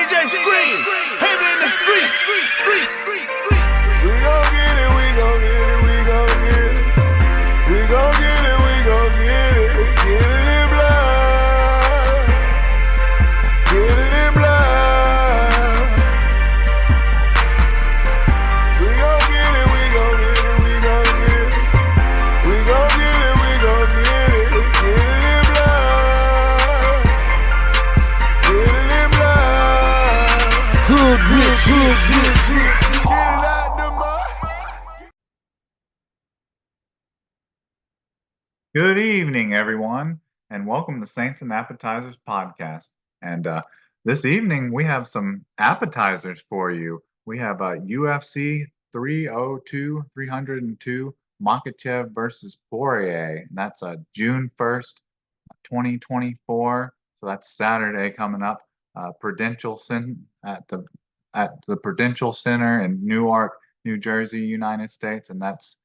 DJ Scream, heavy in the streets. We gon' get it, we gon' get it, we gon' get it. We gon' get it, we gon' get it. Get it in blood. Get it in blood. We gon' get it, we gon' get it, we gon' get it. We gon' get it, we gon' get it. Get it in blood. Get it in blood. Hood rich. Get it out the mud. Good evening, everyone, and welcome to Saints and Appetizers podcast. And this evening, we have some appetizers for you. We have UFC 302 Makhachev versus Poirier. And that's June 1st, 2024. So that's Saturday coming up. Prudential at the Prudential Center in Newark, New Jersey, United States, and that's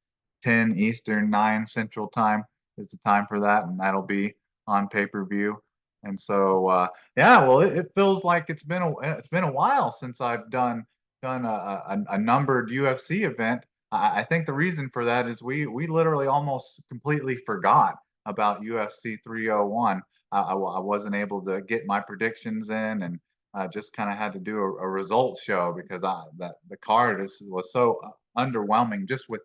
10 Eastern, 9 Central Time is the time for that, and that'll be on pay-per-view. And so, yeah, well, it feels like it's been a while since I've done a numbered UFC event. I think the reason for that is we literally almost completely forgot about UFC 301. I wasn't able to get my predictions in, and just kind of had to do a results show because the card was so underwhelming just with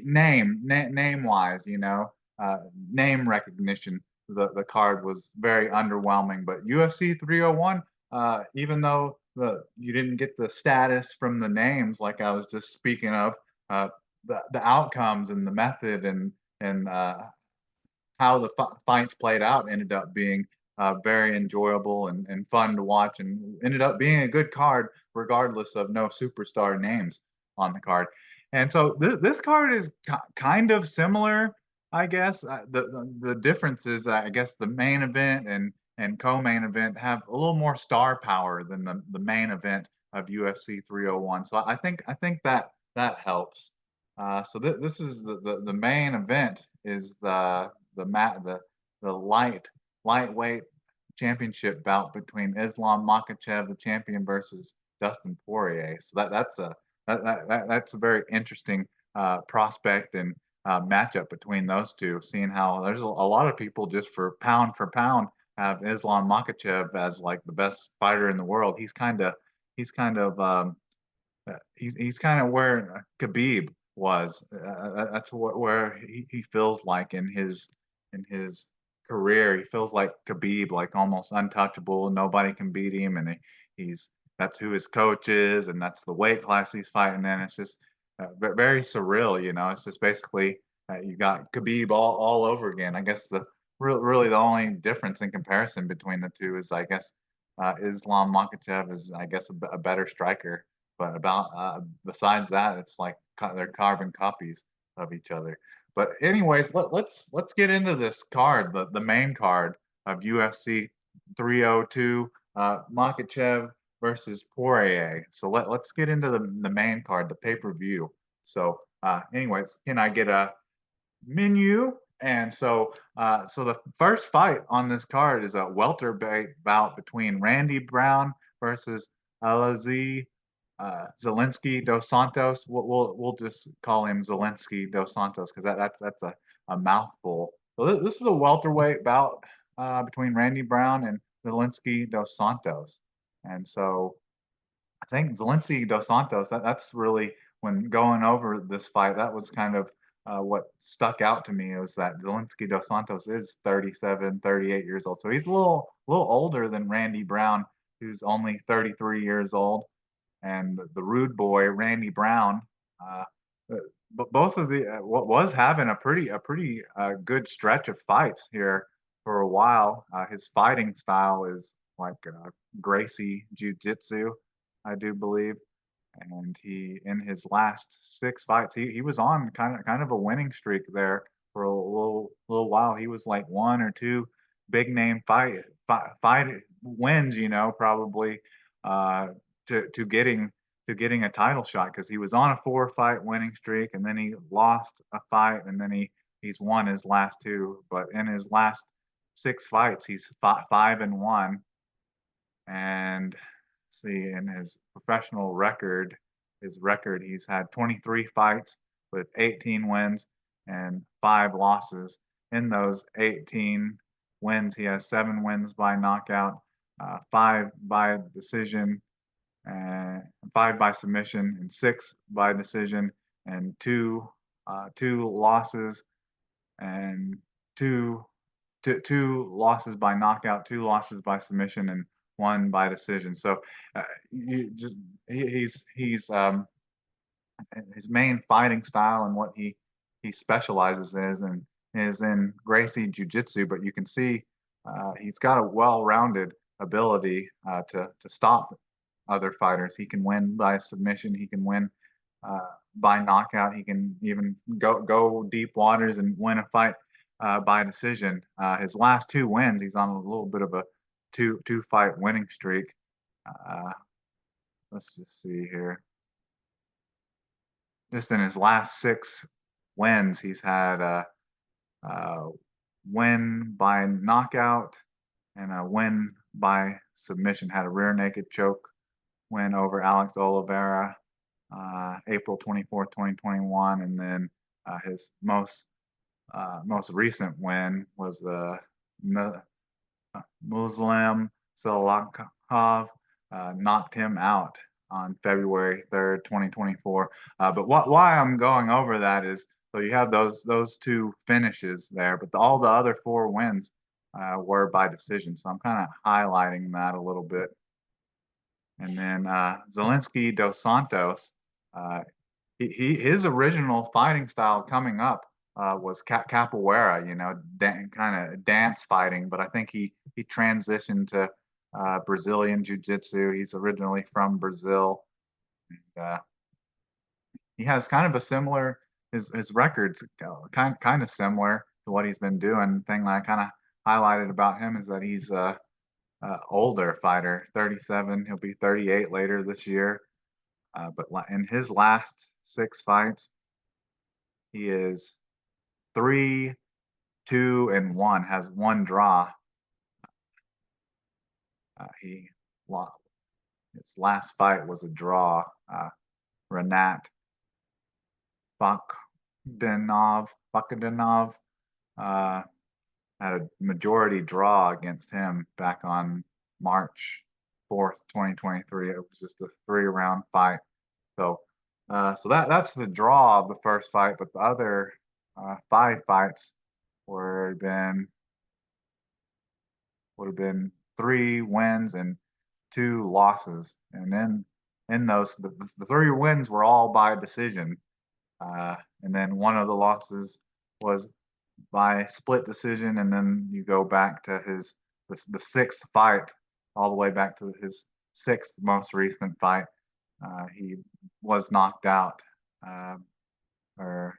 name wise, name recognition. The card was very underwhelming. But UFC 301, even though you didn't get the status from the names like I was just speaking of, the outcomes and the method and how the fights played out ended up being very enjoyable and fun to watch, and ended up being a good card regardless of no superstar names on the card. And so this card is kind of similar, I guess. The difference is, I guess, the main event and co-main event have a little more star power than the main event of UFC 301. So I think that helps. So this is the main event is the lightweight championship bout between Islam Makhachev, the champion, versus Dustin Poirier. So that's a very interesting prospect and matchup between those two. Seeing how there's a lot of people just for pound have Islam Makhachev as like the best fighter in the world. He's kind of where Khabib was. That's where he feels like in his career. He feels like Khabib, like almost untouchable. Nobody can beat him, and that's who his coach is, and that's the weight class he's fighting in. It's just very surreal, It's just basically you got Khabib all over again. I guess really the only difference in comparison between the two is, I guess, Islam Makhachev is, I guess, a better striker. But besides that, it's like they're carbon copies of each other. But anyways, let's get into this card, the main card of UFC 302, Makhachev versus Poirier. So let's get into the main card, the pay-per-view. So anyways, can I get a menu? And so the first fight on this card is a welterweight bout between Randy Brown versus Alizé Zelensky dos Santos. We'll just call him Zelensky dos Santos because that's a mouthful. So this is a welterweight bout between Randy Brown and Zelensky dos Santos. And so I think Zelensky dos Santos, that's really, when going over this fight, that was kind of what stuck out to me, was that Zelensky dos Santos is 37, 38 years old. So he's a little older than Randy Brown, who's only 33 years old. And the rude boy, Randy Brown, but both of what was having a pretty good stretch of fights here for a while. His fighting style is like Gracie Jiu-Jitsu, I do believe. And he, in his last 6 fights, he was on kind of a winning streak there for a little while. He was like 1 or 2 big name fight wins, probably to getting a title shot, because he was on a 4-fight winning streak, and then he lost a fight, and then he's won his last 2. But in his last 6 fights, he's 5-1, and see in his professional record, he's had 23 fights with 18 wins and 5 losses. In those 18 wins, he has 7 wins by knockout, 5 by decision, and 5 by submission, and 6 by decision, and 2 losses, and two, two losses by knockout, 2 losses by submission, and 1 by decision. So you just, he's his main fighting style and what he specializes is in Gracie Jiu-Jitsu, but you can see he's got a well-rounded ability to stop other fighters. He can win by submission. He can win by knockout. He can even go deep waters and win a fight by decision. His last 2 wins, he's on a little bit of a two fight winning streak. Uh, let's just see here. Just in his last 6 wins, he's had a win by knockout and a win by submission. Had a rear naked choke win over Alex Oliveira, April 24th, 2021, and then his most recent win was the Muslim Selakhov, knocked him out on February 3rd, 2024. But why I'm going over that is, so you have those 2 finishes there, but all the other 4 wins were by decision. So I'm kind of highlighting that a little bit. And then Zelensky dos Santos, his original fighting style coming up was capoeira, kind of dance fighting. But I think he transitioned to Brazilian jiu-jitsu. He's originally from Brazil. And, he has kind of a similar his records kind of similar to what he's been doing. The thing that I kind of highlighted about him is that he's older fighter, 37. He'll be 38 later this year. But in his last 6 fights, he is 3-2-1, has 1 draw. He lost. His last fight was a draw. Renat Bakdanov had a majority draw against him back on March 4th, 2023. It was just a 3-round fight. So that's the draw of the first fight, but the other 5 fights would have been 3 wins and 2 losses. And then in those, the 3 wins were all by decision. And then one of the losses was by split decision. And then you go back to the 6th fight, all the way back to his 6th most recent fight. He was knocked out. Or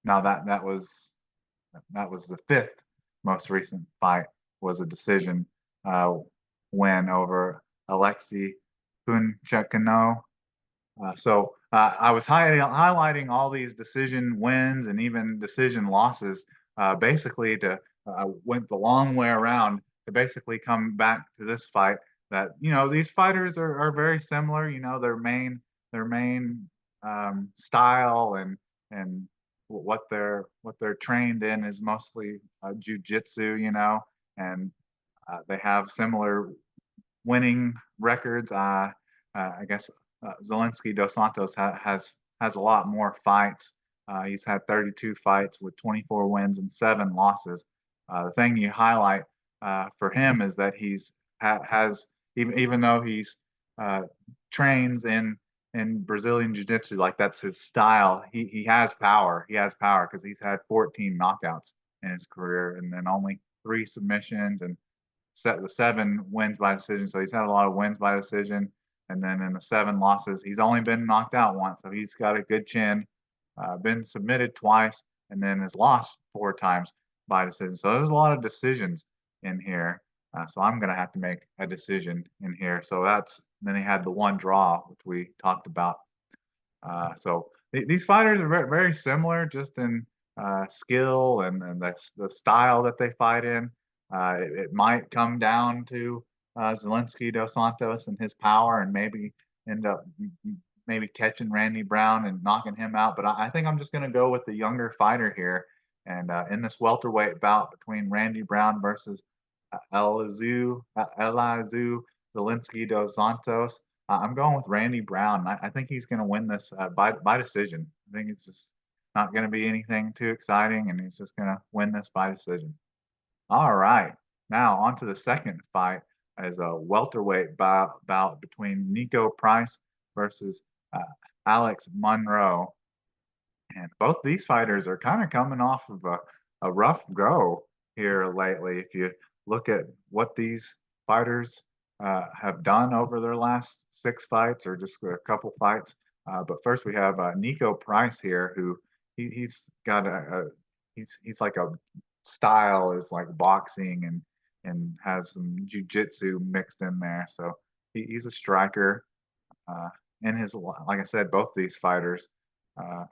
now that was the 5th most recent fight, was a decision win over Alexei Punchekano. So I was highlighting all these decision wins and even decision losses, basically went the long way around to basically come back to this fight. That these fighters are very similar. Their main style and what they're trained in is mostly jiu-jitsu. And they have similar winning records. I guess Zelensky dos Santos has a lot more fights. He's had 32 fights with 24 wins and 7 losses. The thing you highlight for him is that has even though he's trains in Brazilian Jiu-Jitsu, like that's his style, he has power. He has power because he's had 14 knockouts in his career, and then only 3 submissions, and the 7 wins by decision. So he's had a lot of wins by decision. And then in the 7 losses, he's only been knocked out once. So he's got a good chin, been submitted twice, and then has lost 4 times by decision. So there's a lot of decisions in here. So I'm going to have to make a decision in here. So then he had the 1 draw, which we talked about. So these fighters are very similar, just in skill and the style that they fight in. It might come down to Zelensky dos Santos and his power, and maybe end up maybe catching Randy Brown and knocking him out. But I think I'm just going to go with the younger fighter here. And in this welterweight bout between Randy Brown versus Elizu Zelensky dos Santos, I'm going with Randy Brown. I think he's going to win this by decision. I think it's just not going to be anything too exciting, and he's just going to win this by decision. All right. Now on to the second fight as a welterweight bout between Nico Price versus uh, Alex Monroe. And both these fighters are kind of coming off of a rough go here lately. If you look at what these fighters have done over their last 6 fights or just a couple fights. But first we have Nico Price here, who he's got he's like a style is like boxing and has some jujitsu mixed in there. So he's a striker. Uh, in his like I said, both these fighters,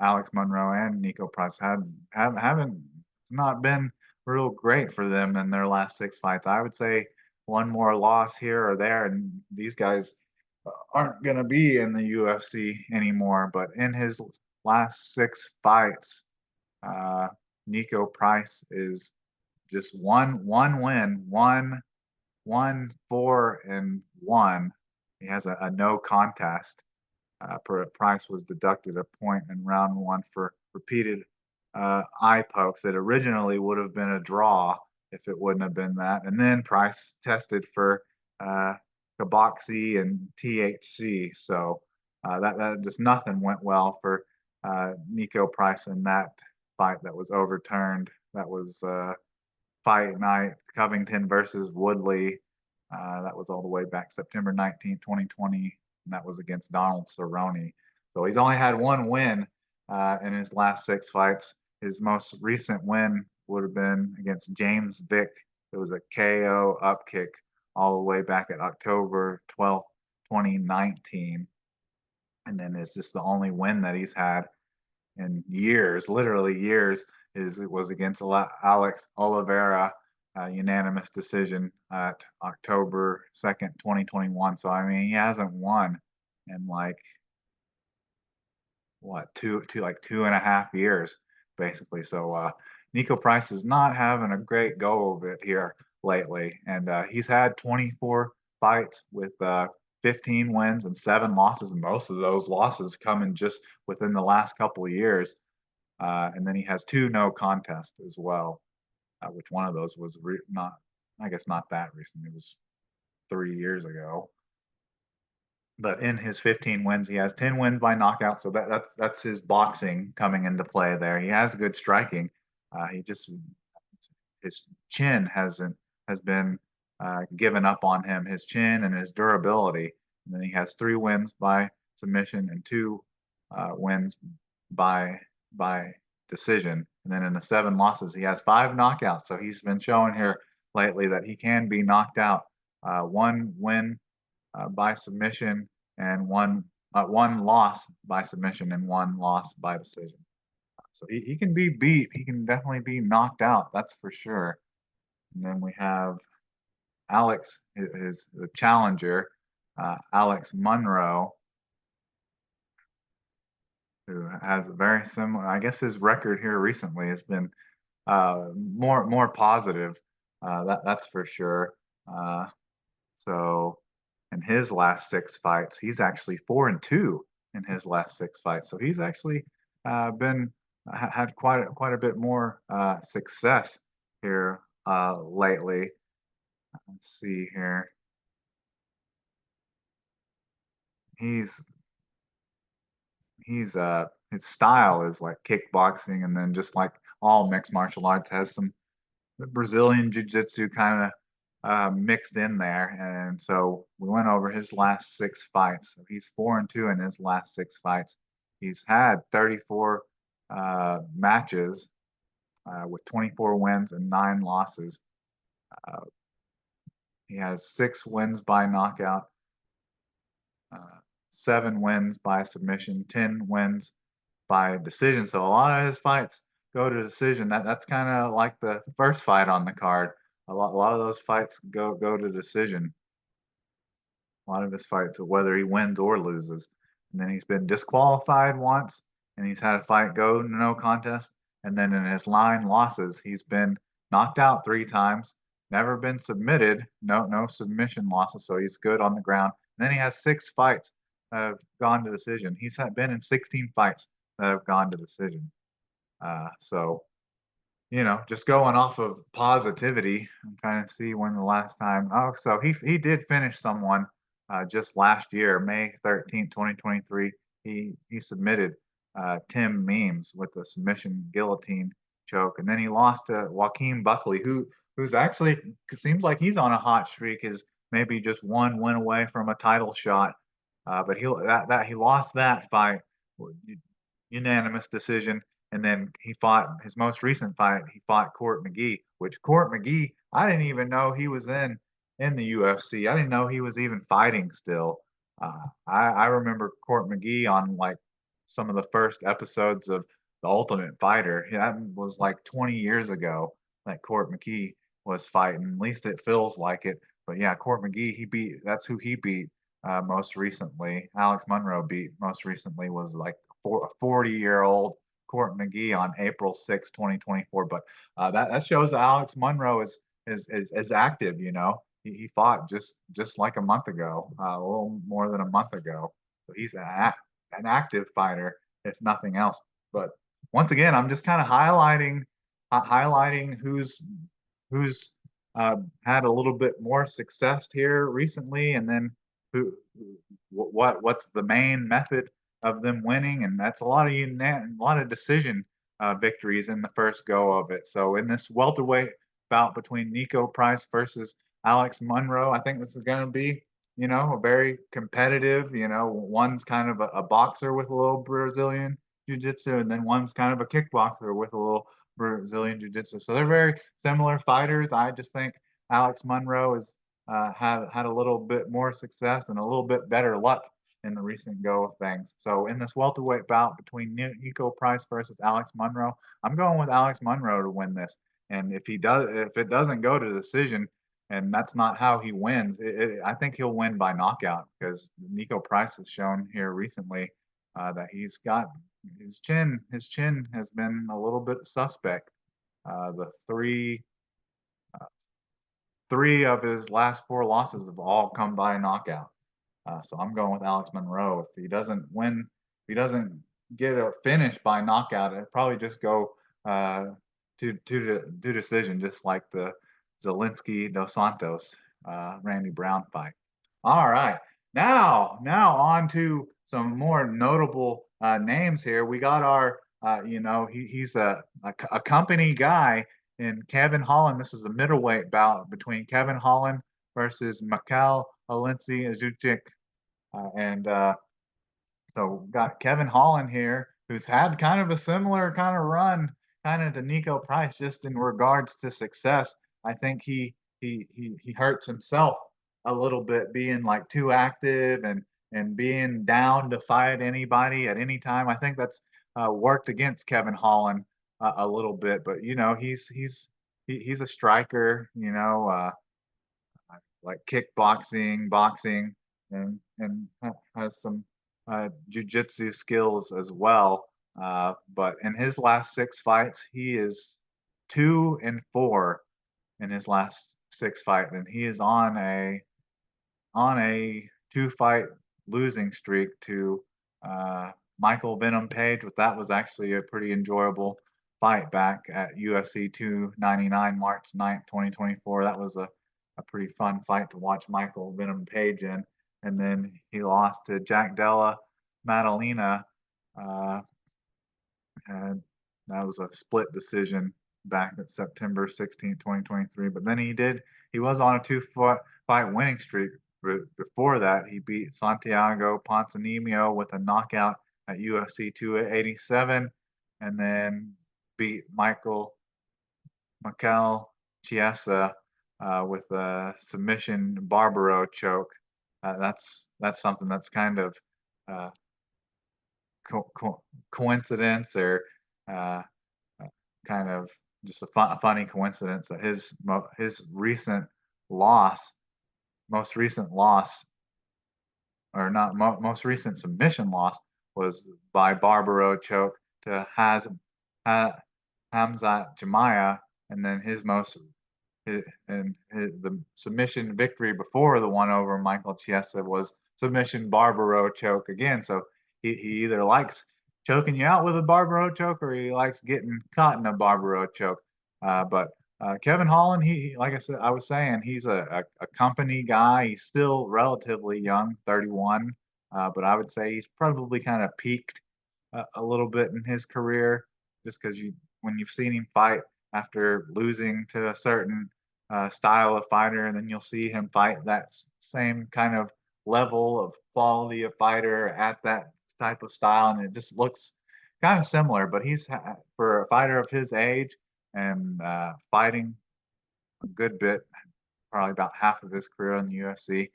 Alex Monroe and Nico Price, haven't not been real great for them in their last 6 fights. I would say one more loss here or there, and these guys aren't going to be in the UFC anymore. But in his last 6 fights, uh, Nico Price is just one win, one 4-1. He has a no contest. Price was deducted a point in round 1 for repeated eye pokes. That originally would have been a draw if it wouldn't have been that. And then Price tested for Kaboxy and THC. So that just nothing went well for Nico Price in that fight that was overturned. That was fight night, Covington versus Woodley. That was all the way back September 19th, 2020, and that was against Donald Cerrone. So he's only had one win in his last 6 fights. His most recent win would have been against James Vick. It was a KO upkick all the way back at October 12th, 2019. And then it's just the only win that he's had in years, literally years, it was against Alex Oliveira, unanimous decision at October 2nd, 2021. So I mean, he hasn't won in like what 2.5 years, basically. So Nico Price is not having a great go of it here lately, and he's had 24 fights with 15 wins and 7 losses, and most of those losses coming just within the last couple of years. And then he has 2 no contests as well, which one of those was not, I guess, not that recent. It was 3 years ago. But in his 15 wins, he has 10 wins by knockout. So that's his boxing coming into play there. He has good striking. He just his chin has been given up on him. His chin and his durability. And then he has 3 wins by submission and 2 wins by decision. And then in the 7 losses, he has 5 knockouts. So he's been showing here lately that he can be knocked out. 1 win by submission and one loss by submission and 1 loss by decision. So he can be beat. He can definitely be knocked out. That's for sure. And then we have Alex, the challenger, Alex Monroe, who has a very similar. I guess his record here recently has been more positive. That's for sure. So in his last 6 fights, he's actually 4-2 in his last 6 fights. So he's actually been had quite a bit more success here lately. Let's see here. He's his style is like kickboxing, and then just like all mixed martial arts has some Brazilian jiu-jitsu kind of mixed in there. And so we went over his last 6 fights. So he's 4-2 in his last 6 fights. He's had 34 matches with 24 wins and 9 losses. Uh, he has 6 wins by knockout, uh, 7 wins by submission, 10 wins by decision. So a lot of his fights go to decision. That's kind of like the first fight on the card. A lot of those fights go to decision. A lot of his fights, whether he wins or loses. And then he's been disqualified once, and he's had a fight go no contest. And then in his 9 losses, he's been knocked out 3 times, never been submitted, no submission losses, so he's good on the ground. And then he has 6 fights that have gone to decision. He's been in 16 fights that have gone to decision. So just going off of positivity, I'm trying to see when the last time. Oh, so he did finish someone just last year, May 13th, 2023. He submitted Tim Means with a submission guillotine choke, and then he lost to Joaquin Buckley, who's actually seems like he's on a hot streak. Is maybe just one win away from a title shot, but he lost that fight, unanimous decision. And then he fought his most recent fight. He fought Court McGee, which Court McGee, I didn't even know he was in the UFC. I didn't know he was even fighting still. I remember Court McGee on like some of the first episodes of The Ultimate Fighter. That was like 20 years ago that Court McGee was fighting. At least it feels like it. But yeah, Court McGee, that's who he beat most recently. Alex Monroe beat most recently was like a 40-year-old Court McGee on April 6, 2024. But that shows that Alex Monroe is active. He fought just like a month ago, a little more than a month ago. So he's an active fighter, if nothing else. But once again, I'm just kind of highlighting who's had a little bit more success here recently, and then what's the main method of them winning, and that's a lot of decision victories in the first go of it. So in this welterweight bout between Nico Price versus Alex Monroe, I think this is going to be a very competitive. One's kind of a boxer with a little Brazilian jiu-jitsu, and then one's kind of a kickboxer with a little Brazilian jiu-jitsu. So they're very similar fighters. I just think Alex Monroe has had a little bit more success and a little bit better luck in the recent go of things. So in this welterweight bout between Nico Price versus Alex Monroe, I'm going with Alex Monroe to win this. And if it doesn't go to decision, and that's not how he wins, I think he'll win by knockout, because Nico Price has shown here recently that he's got his chin. His chin has been a little bit suspect. The three of his last 4 losses have all come by knockout. So I'm going with Alex Monroe. If he doesn't win, if he doesn't get a finish by knockout, it'll probably just go to decision, just like the Zelensky dos Santos Randy Brown fight. All right, now on to some more notable names here. We got our he's a company guy in Kevin Holland. This is a middleweight bout between Kevin Holland versus Mikhail Azucik. So got Kevin Holland here, who's had kind of a similar kind of run kind of to Nico Price, just in regards to success. I think he hurts himself a little bit being like too active and being down to fight anybody at any time. I think that's worked against Kevin Holland a little bit, but he's a striker, like kickboxing, boxing, and has some jujitsu skills as well. But in his last 6 fights, he is 2-4 in his last 6 fights, and he is on a 2-fight losing streak to Michael Venom Page. But that was actually a pretty enjoyable fight back at UFC 299, March 9th, 2024. That was a pretty fun fight to watch Michael Venom Page in. And then he lost to Jack Della Maddalena, and that was a split decision back at September 16th, 2023. But then he was on a 2-fight winning streak. Before that, he beat Santiago Ponzinibbio with a knockout at UFC 287, and then beat Michael Chiesa with a submission Barbaro choke. That's something that's kind of coincidence, or kind of just a funny coincidence that his most recent loss or not most recent submission loss was by Barbaro choke to ha, Hamzat Jamaya, and then the submission victory before the one over Michael Chiesa was submission Barbaro choke again. So he either likes choking you out with a Barbaro choke or he likes getting caught in a Barbaro choke. But Kevin Holland, like I said, I was saying, he's a company guy. He's still relatively young, 31, but I would say he's probably kind of peaked a little bit in his career, just because when you've seen him fight after losing to a certain style of fighter, and then you'll see him fight that same kind of level of quality of fighter at that type of style, and it just looks kind of similar. But for a fighter of his age and fighting a good bit, probably about half of his career in the UFC.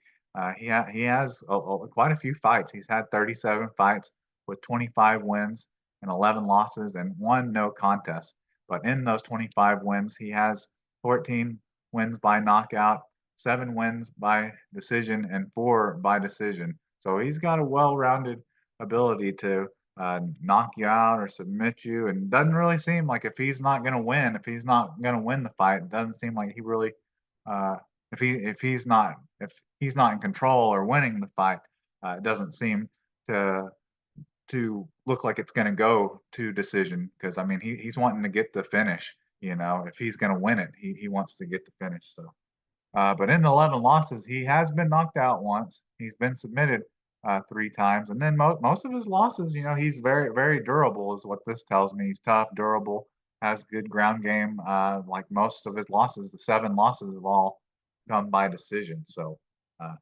He has quite a few fights. He's had 37 fights with 25 wins and 11 losses and one no contest. But in those 25 wins, he has 14 wins by knockout, 7 wins by decision, and 4 by decision. So he's got a well-rounded ability to knock you out or submit you, and doesn't really seem like if he's not going to win, if he's not going to win the fight, it doesn't seem like he really uh, if he's not in control or winning the fight, it doesn't seem to look like it's going to go to decision. Because I mean, he's wanting to get the finish. You know, if he's going to win it, he wants to get the finish. So, but in the 11 losses, he has been knocked out once. He's been submitted 3 times, and then most of his losses, you know, he's very durable, is what this tells me. He's tough, durable, has good ground game. Like most of his losses, the 7 losses have all come by decision. So uh,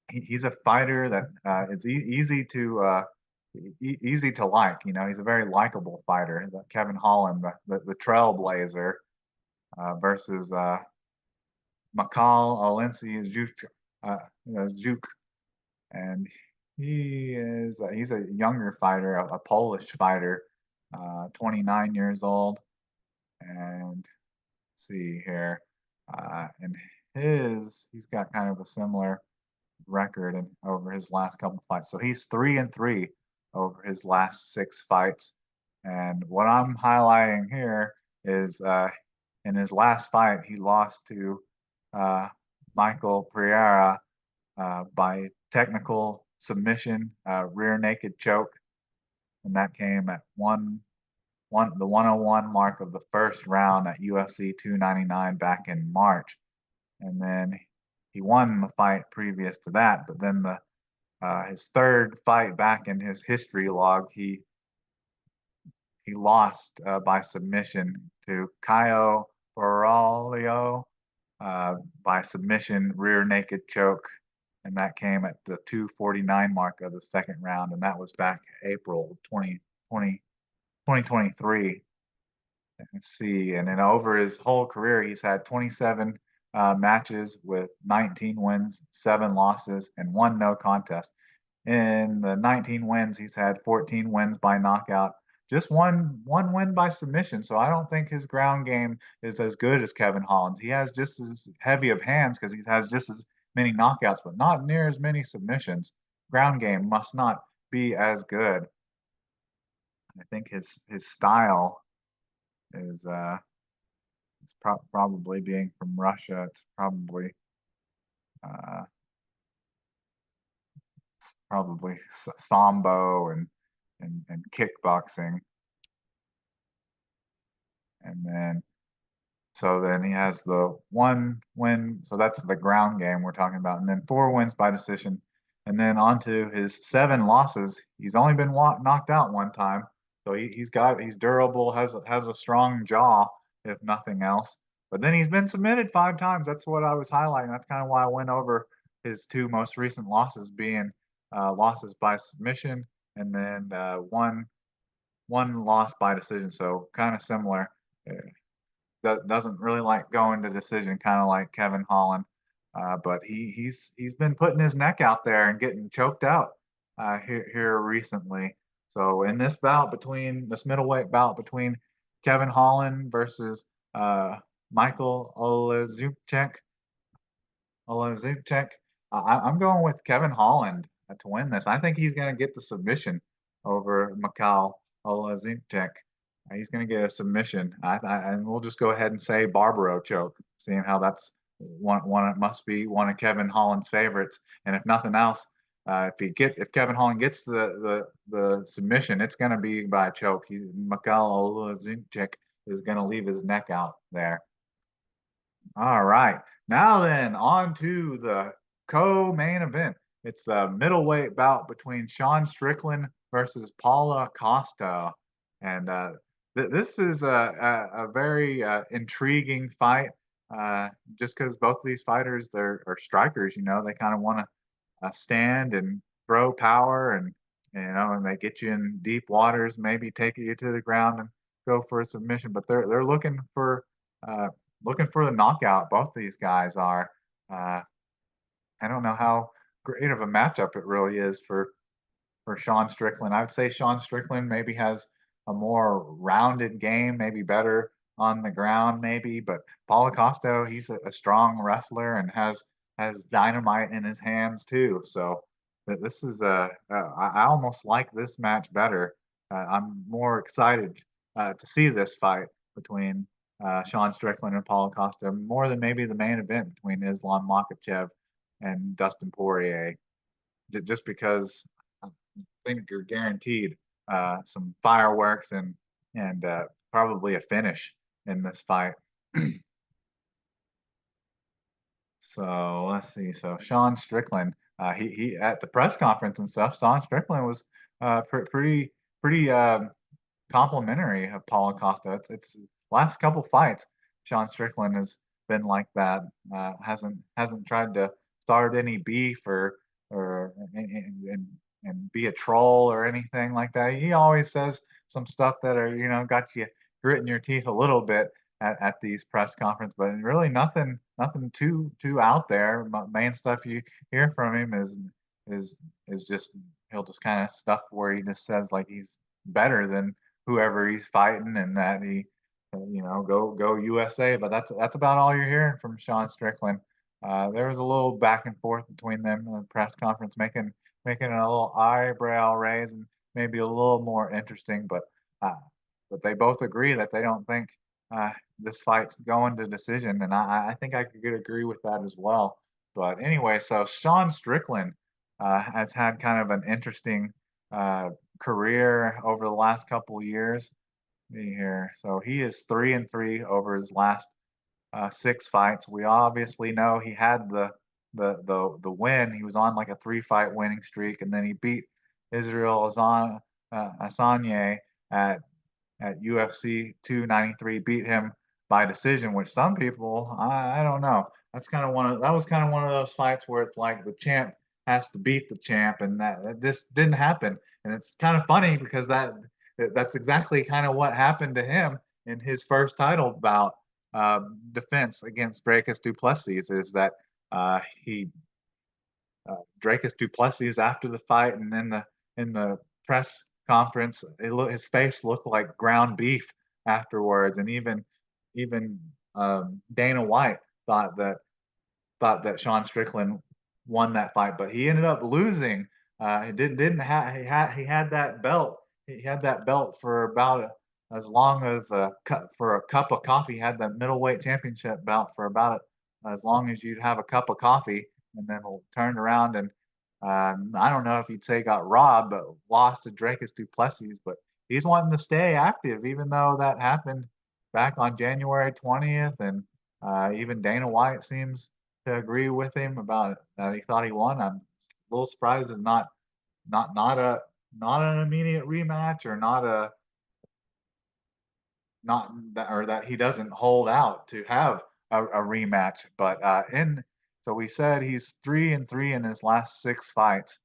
he's a fighter that it's easy to easy to like. You know, he's a very likable fighter. Kevin Holland, the trailblazer, versus Makal Olensi Zuk, and he's a younger fighter, a Polish fighter, 29 years old, and let's see here, and he's got kind of a similar record over his last couple fights. So he's 3-3 over his last 6 fights. And what I'm highlighting here is in his last fight, he lost to Michael Poirier by technical submission, rear naked choke, and that came at the 101 mark of the first round at UFC 299 back in March. And then he won the fight previous to that, but then his third fight back in his history log, he lost by submission to Caio Borralho by submission rear naked choke, and that came at the 249 mark of the second round, and that was back April 2023. Let's see, and then over his whole career, he's had 27 matches with 19 wins, 7 losses, and 1 no contest. In the 19 wins, he's had 14 wins by knockout, just one win by submission. So I don't think his ground game is as good as Kevin Holland's. He has just as heavy of hands because he has just as many knockouts, but not near as many submissions. Ground game must not be as good. I think his style is probably, being from Russia. It's uh, probably sambo and kickboxing, and then he has the 1 win. So that's the ground game we're talking about, and then 4 wins by decision, and then onto his 7 losses. He's only been knocked out 1 time, so he's durable, has a strong jaw if nothing else. But then he's been submitted 5 times. That's what I was highlighting. That's kind of why I went over his 2 most recent losses being losses by submission, and then one loss by decision. So kind of similar. Doesn't really like going to decision, kind of like Kevin Holland. But he's been putting his neck out there and getting choked out here recently. So in this middleweight bout between Kevin Holland versus Michael Oleksiejczuk, I'm going with Kevin Holland to win this. I think he's going to get the submission over Mikhail Olazinchik. He's going to get a submission. And we'll just go ahead and say Barbaro choke, seeing how that's one. It must be one of Kevin Holland's favorites. And if nothing else, if Kevin Holland gets the submission, it's going to be by a choke. Mikhail Olazinchik is going to leave his neck out there. All right. Now then, on to the co-main event. It's the middleweight bout between Sean Strickland versus Paulo Costa. And this is a very intriguing fight, just because both of these fighters are strikers. They kind of want to stand and throw power, and they get you in deep waters, maybe take you to the ground and go for a submission. But they're uh, looking for the knockout. Both these guys are. I don't know how great of a matchup it really is for Sean Strickland. I would say Sean Strickland maybe has a more rounded game, maybe better on the ground, maybe. But Paulo Costa, he's a strong wrestler and has dynamite in his hands too. So this is I almost like this match better. I'm more excited to see this fight between Sean Strickland and Paulo Costa more than maybe the main event between Islam Makhachev and Dustin Poirier, just because I think you're guaranteed some fireworks and probably a finish in this fight. So let's see. So Sean Strickland, he at the press conference and stuff. Sean Strickland was pretty complimentary of Paulo Costa. It's last couple fights, Sean Strickland has been like that. Hasn't tried to start any beef or and be a troll or anything like that. He always says some stuff that got you gritting your teeth a little bit at these press conferences, but really nothing too out there. Main stuff you hear from him is just he'll just kind of stuff where he just says like he's better than whoever he's fighting, and that he, go USA. But that's about all you're hearing from Sean Strickland. There was a little back and forth between them in the press conference, making a little eyebrow raise and maybe a little more interesting. But they both agree that they don't think this fight's going to decision, and I think I could agree with that as well. But anyway, so Sean Strickland has had kind of an interesting career over the last couple of years. Here, so he is 3-3 over his last 6 fights. We obviously know he had the win. He was on like a 3-fight winning streak, and then he beat Israel Asanya at UFC 293, beat him by decision, which some people, I don't know. That was kind of one of those fights where it's like the champ has to beat the champ, and that this didn't happen. And it's kind of funny because that's exactly kind of what happened to him in his first title bout defense against Dracus du Plessis. Is that he Dracus du Plessis after the fight and in the press conference, his face looked like ground beef afterwards, and even Dana White thought that Sean Strickland won that fight, but he ended up losing. He didn't have he had that belt. He had that belt for about as long as for a cup of coffee. He had the middleweight championship belt for about as long as you'd have a cup of coffee, and then turned around and I don't know if you'd say got robbed, but lost to Dracus du Plessis. But he's wanting to stay active, even though that happened back on January 20th, and even Dana White seems to agree with him about it, that he thought he won. I'm a little surprised it's not an immediate rematch, or not that, or that he doesn't hold out to have a rematch. But so we said he's 3-3 in his last 6 fights.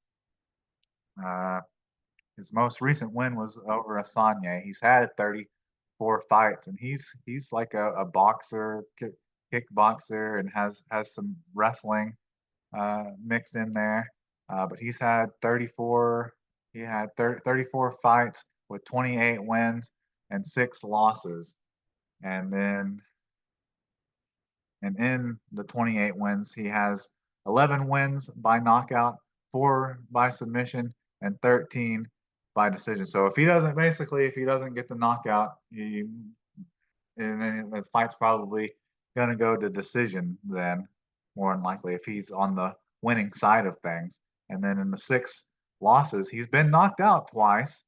His most recent win was over Asanya. He's had 34 fights, and he's like a boxer, kickboxer, and has some wrestling mixed in there. But he's had 34. He had 34 fights with 28 wins and 6 losses, and in the 28 wins, he has 11 wins by knockout, 4 by submission, and 13 by decision. So if he doesn't get the knockout, and then the fight's probably gonna go to decision then, more than likely, if he's on the winning side of things. And then in the 6 losses, he's been knocked out twice.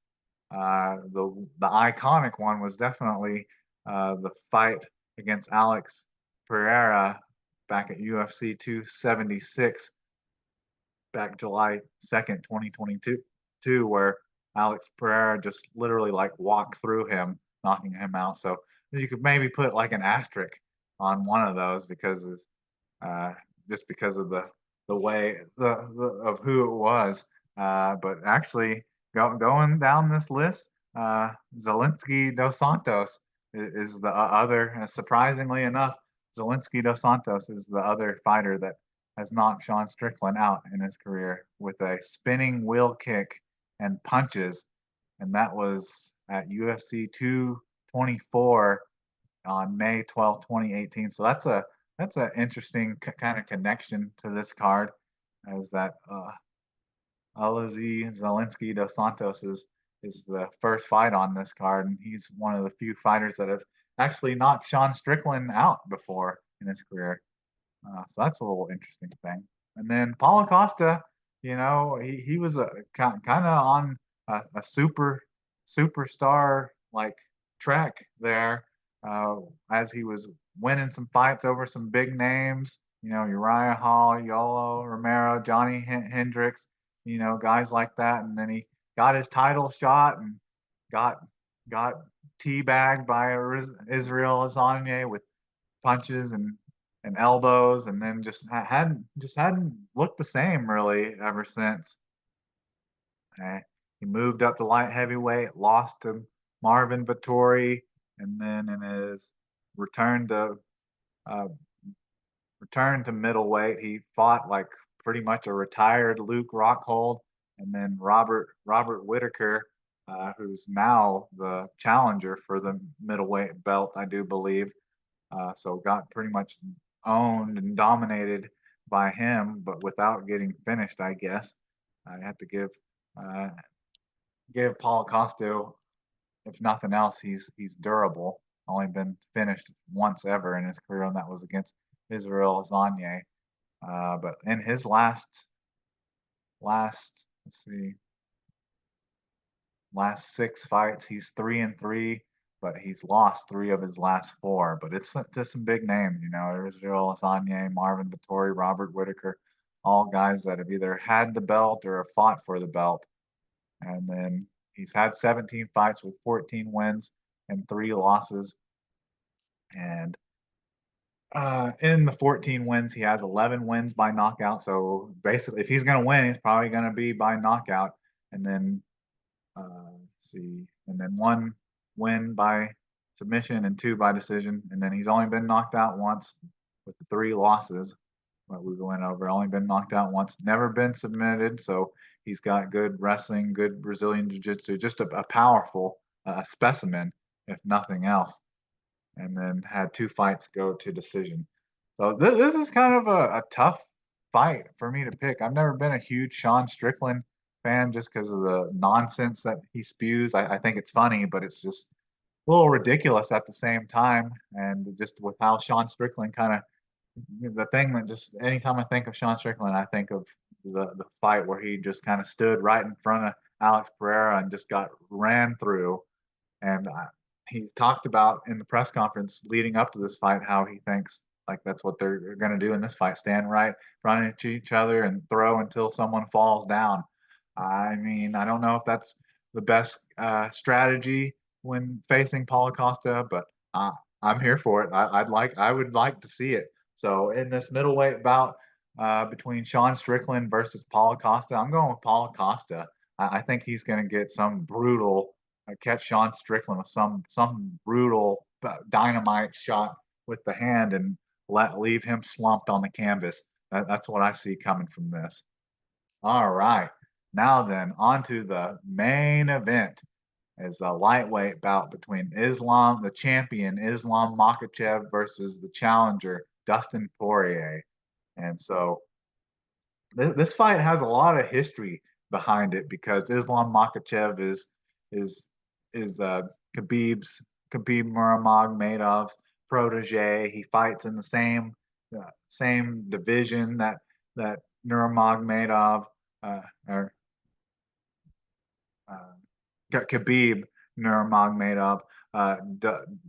The iconic one was definitely the fight against Alex Pereira back at UFC 276 back July 2nd, 2022, where Alex Pereira just literally like walked through him, knocking him out. So you could maybe put like an asterisk on one of those because uh, just because of the way of who it was. But actually, going down this list, Zelensky dos Santos is the other. Surprisingly enough, Zelensky dos Santos is the other fighter that has knocked Sean Strickland out in his career with a spinning wheel kick and punches, and that was at UFC 224 on May 12th, 2018. So that's an interesting kind of connection to this card, as that Alexei Zelensky dos Santos is the first fight on this card, and he's one of the few fighters that have actually knocked Sean Strickland out before in his career. So that's a little interesting thing. And then Paulo Costa, he was a kind of on a superstar like track there, as he was winning some fights over some big names. Uriah Hall, Yolo Romero, Johnny Hendricks, guys like that. And then he got his title shot and got teabagged by Israel Adesanya with punches and elbows, and then just hadn't looked the same really ever since. He moved up to light heavyweight, lost to Marvin Vettori, and then in his return to uh, middleweight, he fought like pretty much a retired Luke Rockhold, and then Robert Whitaker, who's now the challenger for the middleweight belt, I do believe. So got pretty much owned and dominated by him, but without getting finished, I guess. I have to give Paulo Costa, if nothing else, he's durable. Only been finished once ever in his career, and that was against Israel Adesanya. But in his last let's see, last 6 fights, he's 3-3, but he's lost 3 of his last 4. But it's just some big names, Israel Adesanya, Marvin Vettori, Robert Whitaker, all guys that have either had the belt or have fought for the belt. And then he's had 17 fights with 14 wins and 3 losses. And in the 14 wins, he has 11 wins by knockout. So basically, if he's going to win, he's probably going to be by knockout. And then, and then 1 win by submission and 2 by decision. And then he's only been knocked out once with the 3 losses that we went over. Only been knocked out once, never been submitted. So he's got good wrestling, good Brazilian jiu-jitsu, just a powerful specimen, if nothing else. And then had 2 fights go to decision. So this is kind of a tough fight for me to pick. I've never been a huge Sean Strickland fan just because of the nonsense that he spews. I think it's funny, but it's just a little ridiculous at the same time. And just with how Sean Strickland kind of, the thing that just anytime I think of Sean Strickland, I think of the fight where he just kind of stood right in front of Alex Pereira and just got ran through. And he talked about in the press conference leading up to this fight how he thinks like that's what they're going to do in this fight, stand right in front of each other and throw until someone falls down. I mean, I don't know if that's the best strategy when facing Paulo Costa, but I'm here for it. I would like to see it. So in this middleweight bout between Sean Strickland versus Paulo Costa, I'm going with Paulo Costa. I think he's going to get some brutal catch Sean Strickland with some brutal dynamite shot with the hand and leave him slumped on the canvas. That's what I see coming from this. All right. Now then, on to the main event is a lightweight bout between the champion Islam Makhachev versus the challenger Dustin Poirier. And so this fight has a lot of history behind it because Islam Makhachev is is Khabib's Khabib Nurmagomedov's protege. He fights in the same division that Nurmagomedov or uh, Khabib Nurmagomedov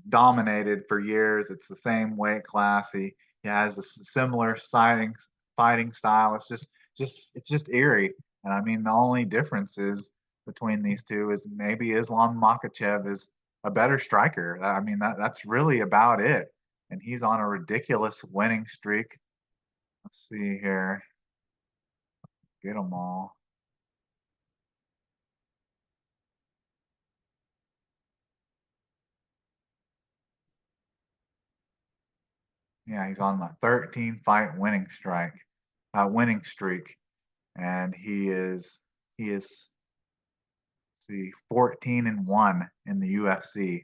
dominated for years. It's the same weight class. He has a similar fighting style. It's just eerie. And I mean, the only difference is between these two is maybe Islam Makhachev is a better striker. I mean, that's really about it. And he's on a ridiculous winning streak. Let's see here. Get them all. Yeah, he's on a 13 fight winning streak, and he is see 14-1 in the UFC.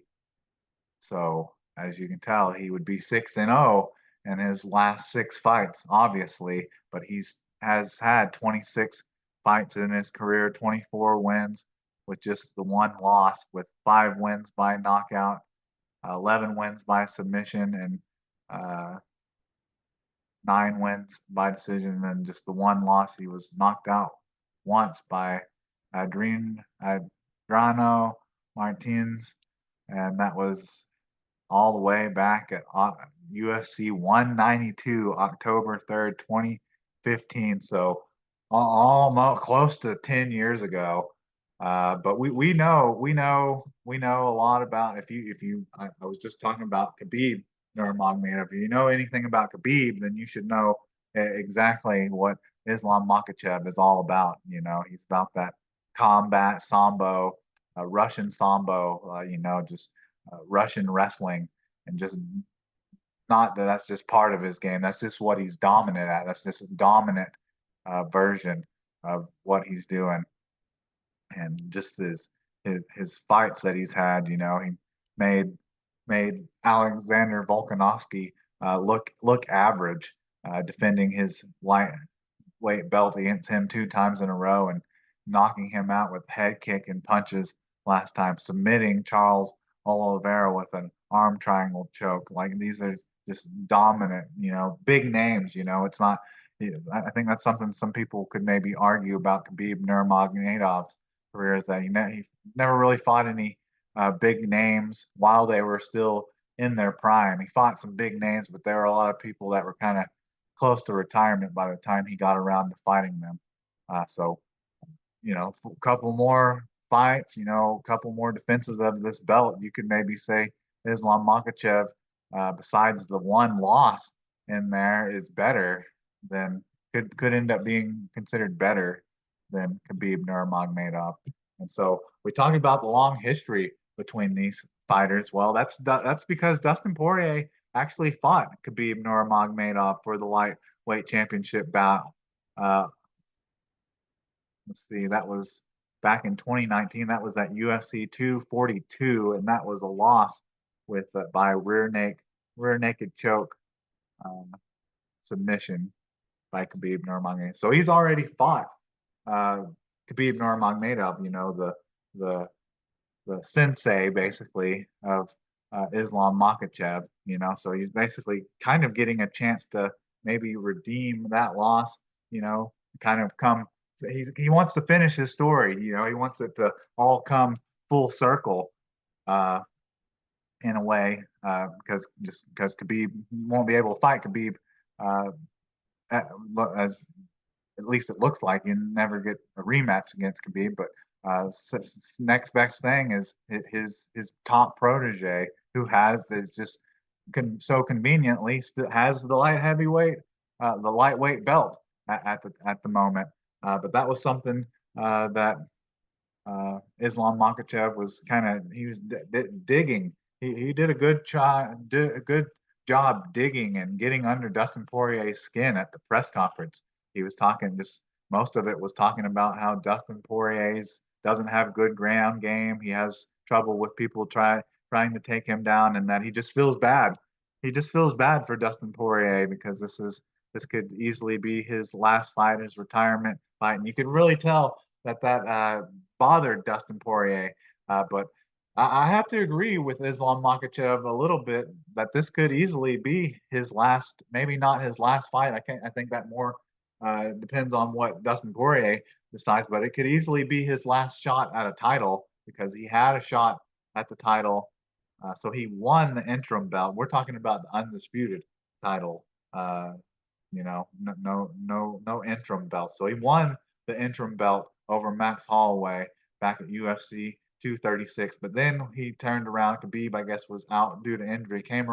So as you can tell, he would be 6-0 in his last six fights, obviously, but he's has had 26 fights in his career, 24 wins with just the one loss, with 5 wins by knockout, 11 wins by submission, and 9 wins by decision, and then just the one loss. He was knocked out once by Adriano Martins, and that was all the way back at UFC 192, October 3rd, 2015. So almost close to 10 years ago. But we know a lot about I was just talking about Khabib Nurmagomedov. If you know anything about Khabib, then you should know exactly what Islam Makhachev is all about. You know, he's about that combat sambo, Russian sambo. Just Russian wrestling, and just not that that's just part of his game. That's just what he's dominant at. That's just a dominant version of what he's doing, and just his fights that he's had. You know, he made made Alexander Volkanovski look average, defending his lightweight belt against him 2 times in a row and knocking him out with head kick and punches last time, submitting Charles Oliveira with an arm triangle choke. Like these are just dominant, big names. It's not. I think that's something some people could maybe argue about Khabib Nurmagomedov's career, is that he never really fought any big names while they were still in their prime. He fought some big names, but there were a lot of people that were kind of close to retirement by the time he got around to fighting them. So, a couple more fights, a couple more defenses of this belt, you could maybe say Islam Makhachev, besides the one loss in there, is better than could end up being considered better than Khabib Nurmagomedov. And so we talked about the long history between these fighters. Well, that's because Dustin Poirier actually fought Khabib Nurmagomedov for the lightweight championship bout. Uh, let's see, that was back in 2019. That was at UFC 242, and that was a loss with by rear naked choke submission by Khabib Nurmagomedov. So he's already fought uh, Khabib Nurmagomedov, the the sensei basically of Islam Makhachev. So he's basically kind of getting a chance to maybe redeem that loss. Kind of come. He wants to finish his story. He wants it to all come full circle. In a way, because Khabib won't be able to fight Khabib, uh, as at least it looks like. You never get a rematch against Khabib, but next best thing is his top protege, who is just so conveniently has the the lightweight belt at the moment. But that was something that Islam Makhachev was he was digging. He did a good job digging and getting under Dustin Poirier's skin at the press conference. He was talking, just most of it was talking about how Dustin Poirier's doesn't have good ground game. He has trouble with people trying to take him down, and that he just feels bad. He just feels bad for Dustin Poirier because this could easily be his last fight, his retirement fight, and you could really tell that bothered Dustin Poirier. But I have to agree with Islam Makhachev a little bit that this could easily be his last, maybe not his last fight. I think that more depends on what Dustin Poirier decides, but it could easily be his last shot at a title because he had a shot at the title. So he won the interim belt. We're talking about the undisputed title. Uh, no interim belt. So he won the interim belt over Max Holloway back at UFC 236. But then he turned around. Khabib, I guess, was out due to injury. Came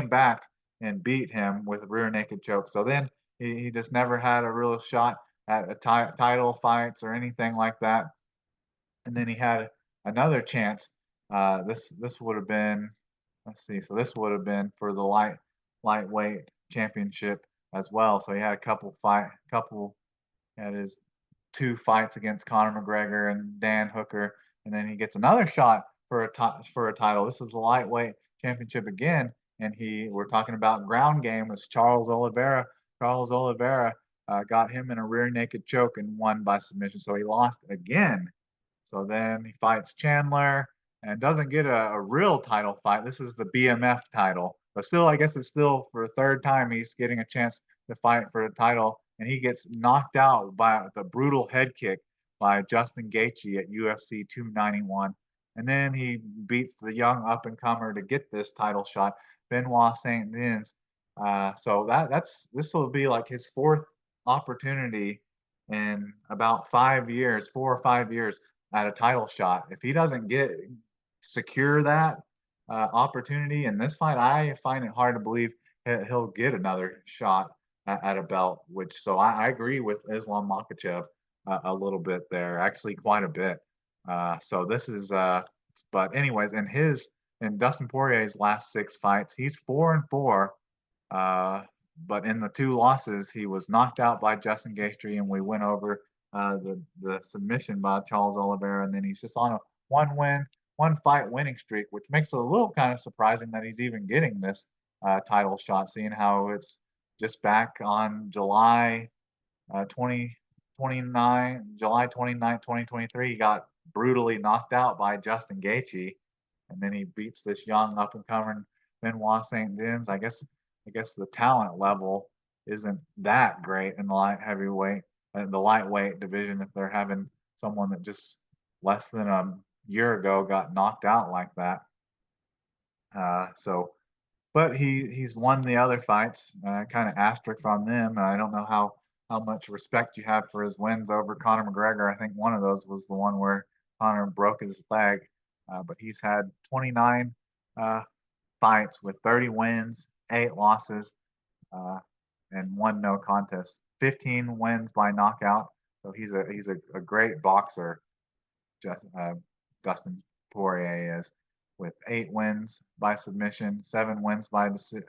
back and beat him with a rear naked choke. So then he just never had a real shot at a title fights or anything like that. And then he had another chance. This would have been, let's see, so this would have been for the lightweight championship as well. So he had had his 2 fights against Conor McGregor and Dan Hooker, and then he gets another shot for a title. This is the lightweight championship again, and we're talking about ground game with Charles Oliveira. Charles Oliveira got him in a rear naked choke and won by submission. So he lost again. So then he fights Chandler and doesn't get a real title fight. This is the BMF title, but still, I guess it's still for a third time he's getting a chance to fight for the title, and he gets knocked out by the brutal head kick by Justin Gaethje at UFC 291, and then he beats the young up and comer to get this title shot, Benoit Saint Denis. So this will be like his 4th opportunity in about 5 years, 4 or 5 years at a title shot. If he doesn't secure that opportunity in this fight, I find it hard to believe he'll get another shot at a belt. So I agree with Islam Makhachev a little bit there, actually quite a bit. So this is, but anyways, in Dustin Poirier's last 6 fights, he's 4-4. But in the 2 losses, he was knocked out by Justin Gaethje, and we went over the submission by Charles Oliveira, and then he's just on a 1 fight winning streak, which makes it a little kind of surprising that he's even getting this title shot, seeing how it's just back on July 29th, 2023, he got brutally knocked out by Justin Gaethje, and then he beats this young up and coming Benoit Saint Denis. I guess the talent level isn't that great in the lightweight division if they're having someone that just less than a year ago got knocked out like that. But he's won the other fights, kind of asterisks on them. I don't know how much respect you have for his wins over Conor McGregor. I think one of those was the one where Conor broke his leg. But he's had 29 fights with 30 wins, 8 losses, and 1 no contest. 15 wins by knockout. So he's a great boxer. Dustin Poirier is, with 8 wins by submission, 7 wins by decision.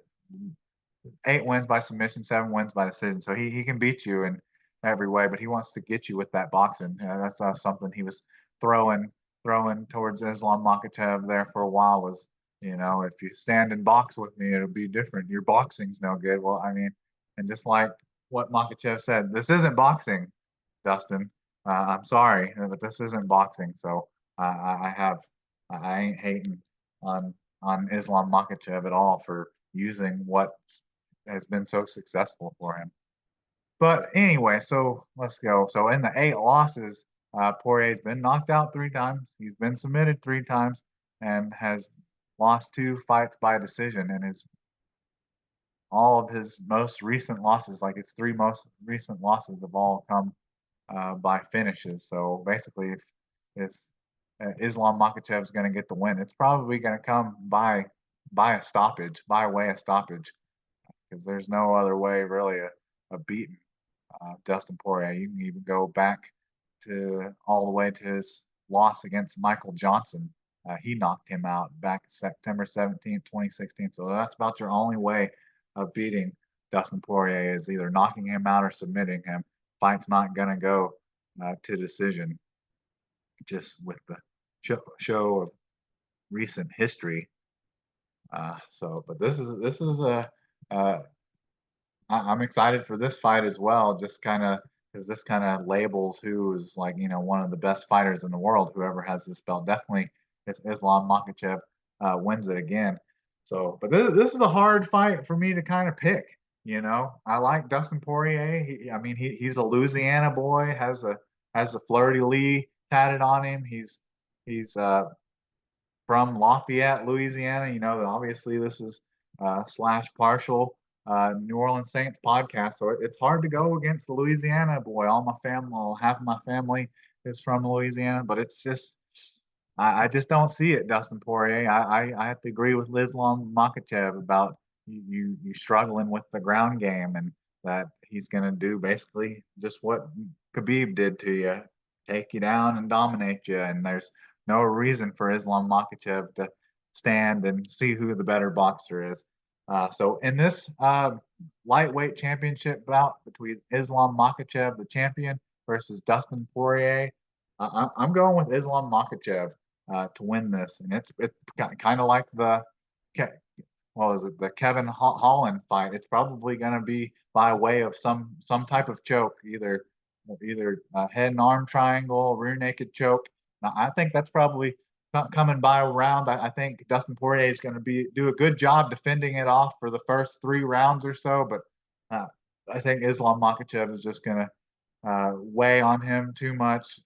8 wins by submission, 7 wins by decision. So he can beat you in every way, but he wants to get you with that boxing. That's something he was throwing towards Islam Makhachev there for a while. Was, if you stand and box with me, it'll be different. Your boxing's no good. Well, I mean, and just like what Makhachev said, this isn't boxing, Dustin. I'm sorry, but this isn't boxing. So I ain't hating on Islam Makhachev at all for using what has been so successful for him. But anyway, so let's go. So in the 8 losses, Poirier's been knocked out 3 times. He's been submitted 3 times and has lost 2 fights by decision. And all of his most recent losses, like his 3 most recent losses, have all come by finishes. So basically, if Islam Makhachev is going to get the win, it's probably going to come by a stoppage, by way of stoppage, because there's no other way really of beating Dustin Poirier. You can even go back all the way to his loss against Michael Johnson. He knocked him out back September 17th, 2016. So that's about your only way of beating Dustin Poirier, is either knocking him out or submitting him. Fight's not going to go to decision, just with the show of recent history. But this is a I'm excited for this fight as well, just kind of because this kind of labels who is like, one of the best fighters in the world, whoever has this belt. Definitely, if Islam Makhachev wins it again. So, but this is a hard fight for me to kind of pick. I like Dustin Poirier. I mean, he's a Louisiana boy, has a fleur de lis tatted on him. He's from Lafayette, Louisiana. Obviously this is slash partial New Orleans Saints podcast, so it's hard to go against the Louisiana boy. All my family, well, half of my family is from Louisiana, but it's just I just don't see it, Dustin Poirier. I have to agree with Islam Makhachev about you struggling with the ground game, and that he's going to do basically just what Khabib did to you, take you down and dominate you. And there's no reason for Islam Makhachev to stand and see who the better boxer is. So in this lightweight championship bout between Islam Makhachev, the champion, versus Dustin Poirier, I'm going with Islam Makhachev to win this, and it's kind of like the what was it, the Kevin Holland fight. It's probably going to be by way of some type of choke, either head and arm triangle, rear naked choke. Now, I think that's probably coming by around. I think Dustin Poirier is going to do a good job defending it off for the first 3 rounds or so, but uh, I think Islam Makhachev is just going to weigh on him too much,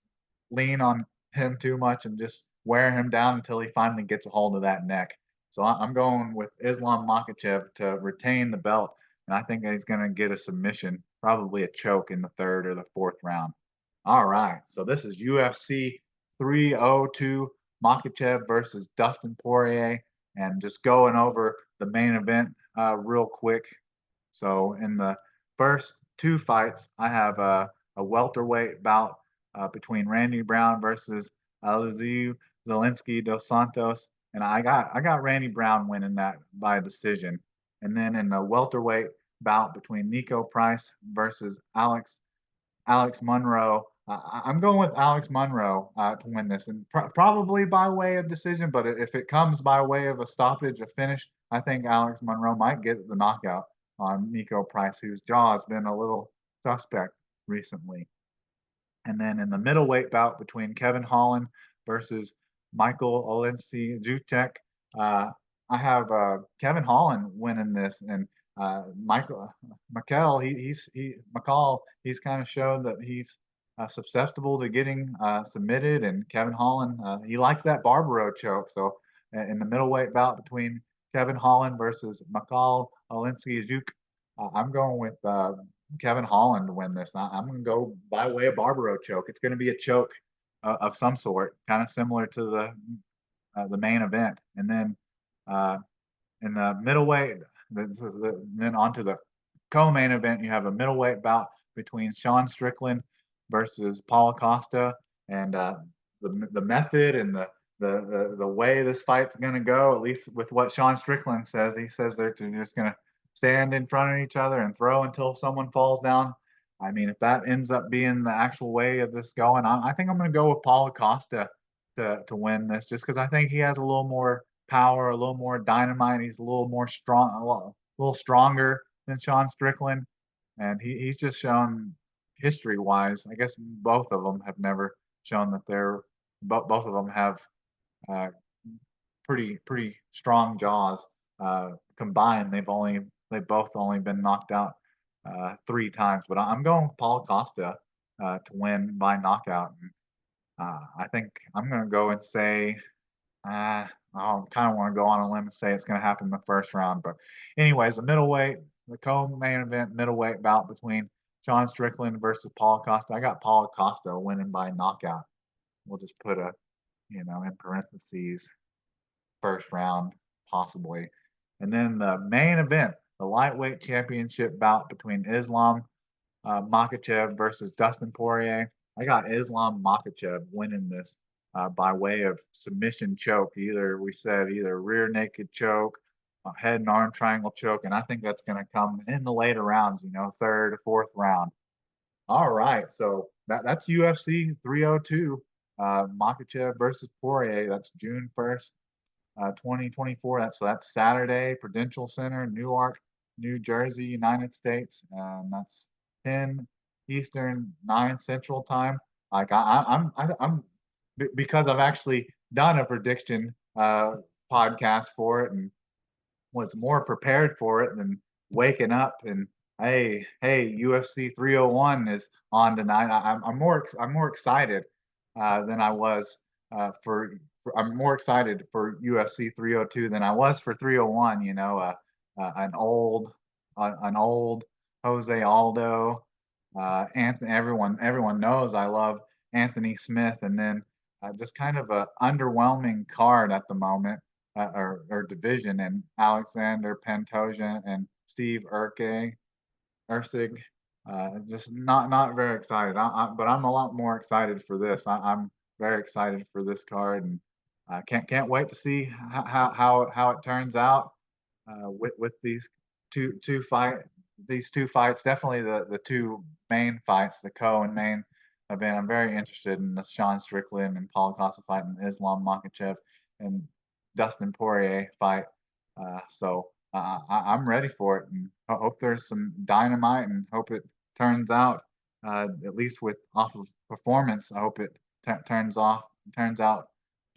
lean on him too much, and just wear him down until he finally gets a hold of that neck. So I'm going with Islam Makhachev to retain the belt, and I think he's going to get a submission, probably a choke in the third or the fourth round. All right, so this is UFC 302, Makhachev versus Dustin Poirier, and just going over the main event real quick. So in the first 2 fights, I have a welterweight bout between Randy Brown versus Aliziu Zielinski dos Santos, and I got Randy Brown winning that by decision. And then in the welterweight bout between Nico Price versus Alex Monroe. I'm going with Alex Monroe to win this, and probably by way of decision. But if it comes by way of a stoppage, a finish, I think Alex Monroe might get the knockout on Nico Price, whose jaw has been a little suspect recently. And then in the middleweight bout between Kevin Holland versus Michael Olensi Jucek, I have Kevin Holland winning this, and Michael McCall, McCall, he's kind of showed that he's susceptible to getting submitted, and Kevin Holland, he likes that Barbaro choke. So in the middleweight bout between Kevin Holland versus McCall Olensi Juke, I'm going with Kevin Holland to win this. I'm going to go by way of Barbaro choke. It's going to be a choke of some sort, kind of similar to the main event. And then in the middleweight, then onto the co-main event, you have a middleweight bout between Sean Strickland versus Paulo Costa, and the method and the way this fight's going to go, at least with what Sean Strickland says, he says they're just going to stand in front of each other and throw until someone falls down. I mean, if that ends up being the actual way of this going, I think I'm going to go with Paulo Costa to win this, just because I think he has a little more power, a little more dynamite. He's a little more strong, a little stronger than Sean Strickland, and he's just shown history wise. I guess both of them have never shown that both of them have uh, pretty strong jaws. Combined, they've both only been knocked out 3 times. But I'm going with Paulo Costa to win by knockout. And, I think I'm going to go and say I kind of want to go on a limb and say it's going to happen in the first round. But anyways, the co-main event middleweight bout between Sean Strickland versus Paulo Costa. I got Paulo Costa winning by knockout. We'll just put in parentheses, first round, possibly. And then the main event, the lightweight championship bout between Islam Makhachev versus Dustin Poirier. I got Islam Makhachev winning this by way of submission choke. Either rear naked choke, head and arm triangle choke, and I think that's going to come in the later rounds. Third or fourth round. All right, so that's UFC 302, Makhachev versus Poirier. That's June 1st, 2024. That's Saturday, Prudential Center, Newark. New Jersey, United States, and that's 10 Eastern, 9 Central time. Like I'm because I've actually done a prediction podcast for it and was more prepared for it than waking up and hey, UFC 301 is on tonight. I'm more excited than I was I'm more excited for UFC 302 than I was for 301. You know, an old an old Jose Aldo. Anthony, everyone knows I love Anthony Smith, and then just kind of a underwhelming card at the moment or division, and Alexander Pantoja and Steve Ursig. Just not very excited. But I'm a lot more excited for this. I'm very excited for this card, and can't wait to see how it turns out with these two fights. Definitely the two main fights, the and main event. I'm very interested in the Sean Strickland and Paulo Costa fight, and Islam Makhachev and Dustin Poirier fight. I'm ready for it, and I hope there's some dynamite, and hope it turns out at least with off of performance. I hope it turns out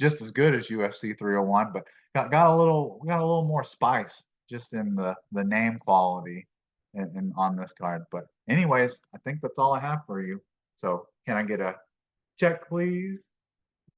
just as good as UFC 301, but got a little more spice just in the name quality in on this card. But anyways, I think that's all I have for you. So can I get a check, please?